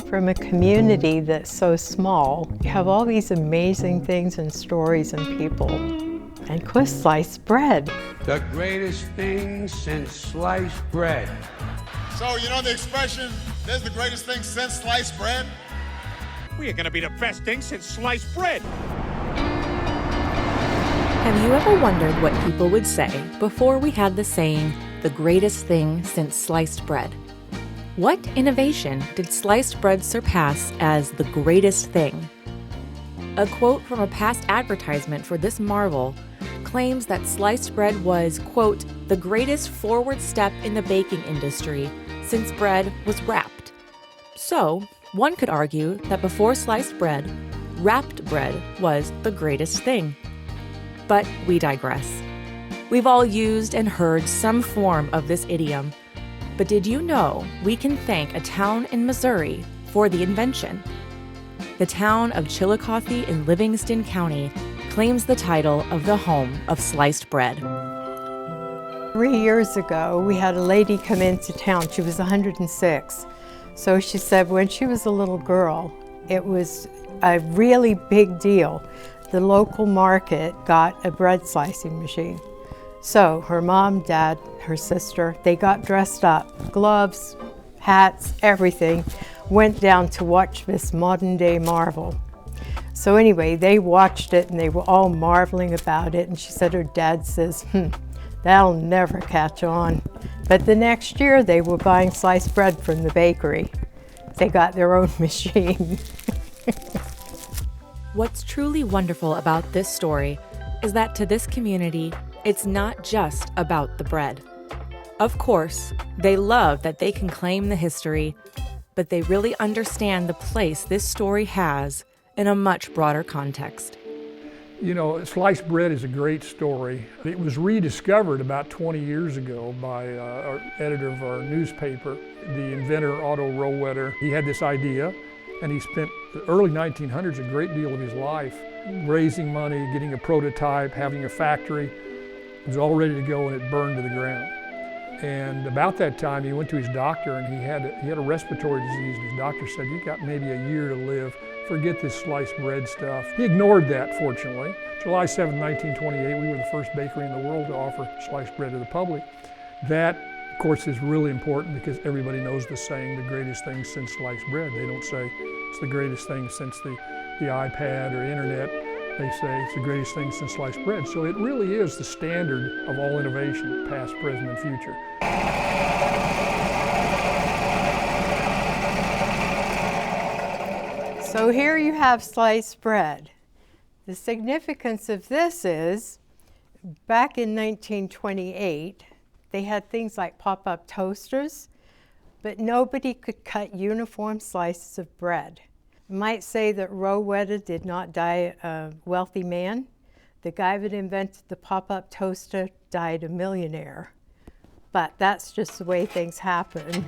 From a community that's so small, you have all these amazing things and stories and people. And of course, sliced bread. The greatest thing since sliced bread. So, you know the expression, "There's the greatest thing since sliced bread"? We are going to be the best thing since sliced bread. Have you ever wondered what people would say before we had the saying, the greatest thing since sliced bread? What innovation did sliced bread surpass as the greatest thing? A quote from a past advertisement for this marvel claims that sliced bread was, quote, the greatest forward step in the baking industry since bread was wrapped. So, one could argue that before sliced bread, wrapped bread was the greatest thing. But we digress. We've all used and heard some form of this idiom. But did you know we can thank a town in Missouri for the invention? The town of Chillicothe in Livingston County claims the title of the home of sliced bread. 3 years ago, we had a lady come into town. She was 106. So she said when she was a little girl, it was a really big deal. The local market got a bread slicing machine. So her mom, dad, her sister, they got dressed up, gloves, hats, everything, went down to watch this modern day marvel. So anyway, they watched it and they were all marveling about it, and she said her dad says, that'll never catch on. But the next year they were buying sliced bread from the bakery. They got their own machine. What's truly wonderful about this story is that to this community, it's not just about the bread. Of course, they love that they can claim the history, but they really understand the place this story has in a much broader context. You know, sliced bread is a great story. It was rediscovered about 20 years ago by our editor of our newspaper, the inventor Otto Rohwedder. He had this idea, and he spent the early 1900s a great deal of his life raising money, getting a prototype, having a factory. It was all ready to go, and it burned to the ground. And about that time, he went to his doctor, and he had a respiratory disease. And his doctor said, "You got maybe a year to live. Forget this sliced bread stuff." He ignored that, fortunately. July 7, 1928, we were the first bakery in the world to offer sliced bread to the public. That, of course, is really important because everybody knows the saying, the greatest thing since sliced bread. They don't say it's the greatest thing since the iPad or internet. They say it's the greatest thing since sliced bread. So it really is the standard of all innovation, past, present, and future. So here you have sliced bread. The significance of this is, back in 1928, they had things like pop-up toasters, but nobody could cut uniform slices of bread. You might say that Rohwedder did not die a wealthy man. The guy that invented the pop-up toaster died a millionaire. But that's just the way things happen.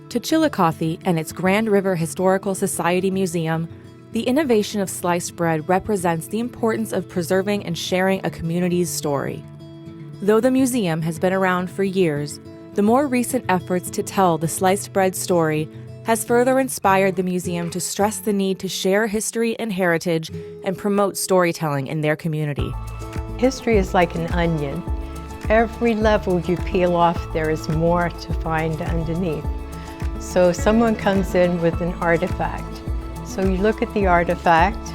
To Chillicothe and its Grand River Historical Society Museum, the innovation of sliced bread represents the importance of preserving and sharing a community's story. Though the museum has been around for years, the more recent efforts to tell the sliced bread story has further inspired the museum to stress the need to share history and heritage and promote storytelling in their community. History is like an onion. Every level you peel off, there is more to find underneath. So someone comes in with an artifact. So you look at the artifact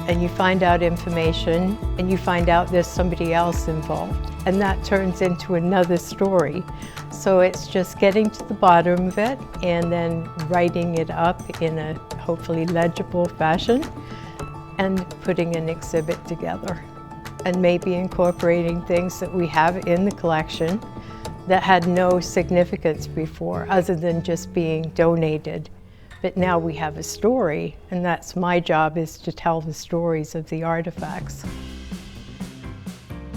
and you find out information and you find out there's somebody else involved. And that turns into another story. So it's just getting to the bottom of it and then writing it up in a hopefully legible fashion and putting an exhibit together. And maybe incorporating things that we have in the collection that had no significance before other than just being donated. But now we have a story, and that's my job, is to tell the stories of the artifacts.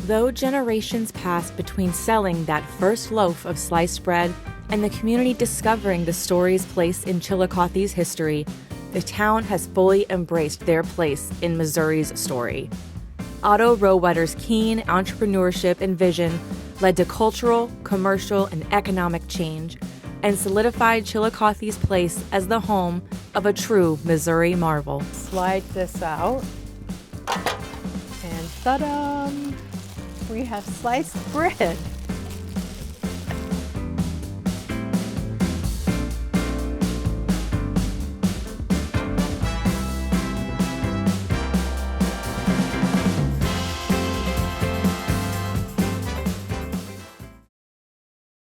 Though generations passed between selling that first loaf of sliced bread and the community discovering the story's place in Chillicothe's history, the town has fully embraced their place in Missouri's story. Otto Rohwedder's keen entrepreneurship and vision led to cultural, commercial, and economic change, and solidified Chillicothe's place as the home of a true Missouri marvel. Slide this out, and ta-da! We have sliced bread.